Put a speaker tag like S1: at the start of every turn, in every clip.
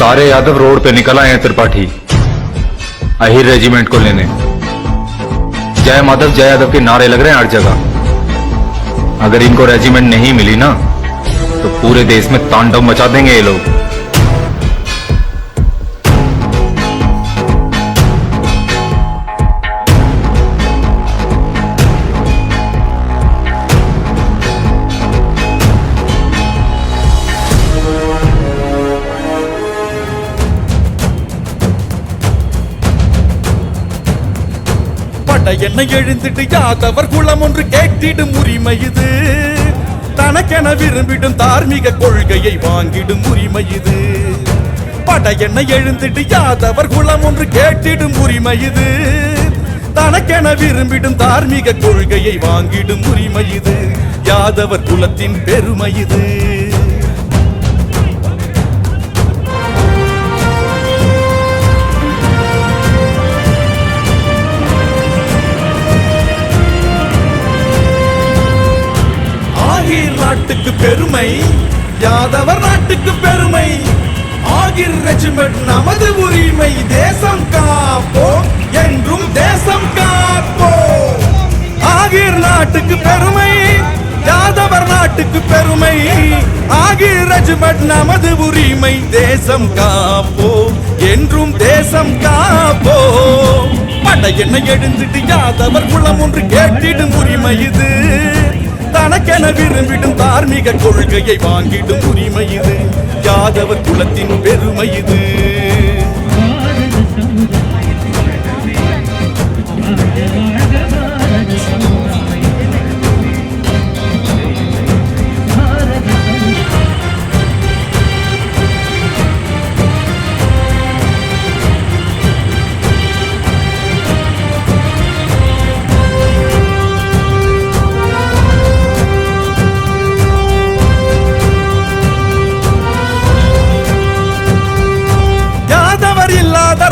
S1: सारे यादव रोड पे निकल आए हैं त्रिपाठी अहिर रेजिमेंट को लेने। जय माधव जय यादव के नारे लग रहे हैं हर जगह। अगर इनको रेजिमेंट नहीं मिली ना तो पूरे देश में तांडव मचा देंगे ये लोग।
S2: என்னை எழுந்திட்டு யாதவர் குளம் ஒன்று கேட்டிடும் உரிமை இது. தனக்கென விரும்பிடும் தார்மீக கொள்கையை வாங்கிடும் உரிமை இது. பட என்னை எழுந்திட்டு யாதவர் குளம் ஒன்று கேட்டிடும் உரிமை இது. தனக்கென விரும்பிடும் தார்மீக கொள்கையை வாங்கிடும் உரிமை இது. யாதவர் குலத்தின் பெருமை இது. நாட்டுக்கு பெருமை யாதவர் நாட்டுக்கு பெருமை. ஆகிர் ரெஜிமெண்ட் நமது உரிமை. தேசம் காப்போம் என்றும் தேசம் காப்போம். ஆகிர் நாட்டுக்கு பெருமை யாதவர் நாட்டுக்கு பெருமை. ஆகிர் ரெஜிமெண்ட் நமது உரிமை. தேசம் காப்போம் என்றும் தேசம் காப்போம். பட என்ன எழுந்திட்டு யாதவர் குளம் ஒன்று கேட்டிடும் உரிமை இது. தனக்கென விரும்பிடும் தார்மீக கொள்கையை வாங்கிடும் உரிமை இது. யாதவர் குலத்தின் பெருமை இது.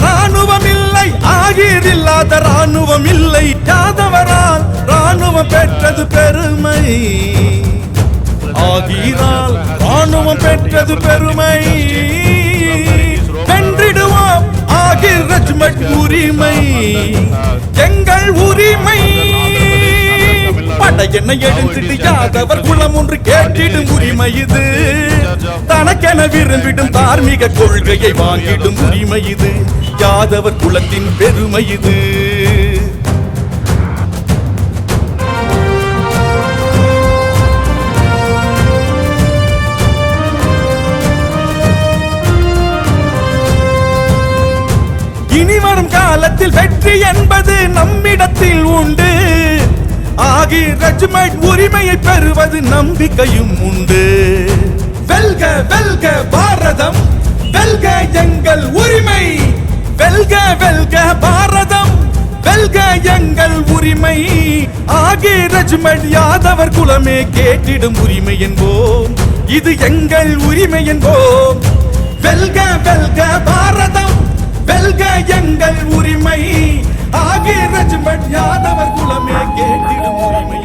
S2: ராணுவம் இல்லை ஆகிர் இல்லாத ராணுவம் இல்லை. யாதவரால் ராணுவம் பெற்றது பெருமை. ஆகிரால் ராணுவம் பெற்றது பெருமை. வென்றிடுவோம் ஆகிர் ரெஜிமெண்ட் உரிமை எங்கள் உரிமை. பட என்ன எழுந்திட்டு யாதவர் குளம் ஒன்று கேட்டிடும் உரிமை இது. தனக்கென விரும்பிடும் தார்மீக கொள்கையை வாங்கிடும் உரிமை இது. யாதவர் குலத்தின் பெருமை இது. இனிவரும் காலத்தில் வெற்றி என்பது நம்மிடத்தில் உண்டு. ஆகிர் ரெஜிமெண்ட் உரிமையை பெறுவது நம்பிக்கையும் உண்டு. வெல்க வெல்க பாரதம் வெல்க எங்கள் உரிமை. வெல்க வெல்க பாரதம் வெல்க எங்கள் உரிமை. ஆகிர் ரெஜிமெண்ட் யாதவர் குலமே கேட்டிடும் உரிமை என்போம். இது எங்கள் உரிமை என்போம். வெல்க வெல்க பாரதம் வெல்க எங்கள் உரிமை. ஆகிர் ரெஜிமெண்ட் யாதவர் குலமே கேட்டிடும் உரிமை.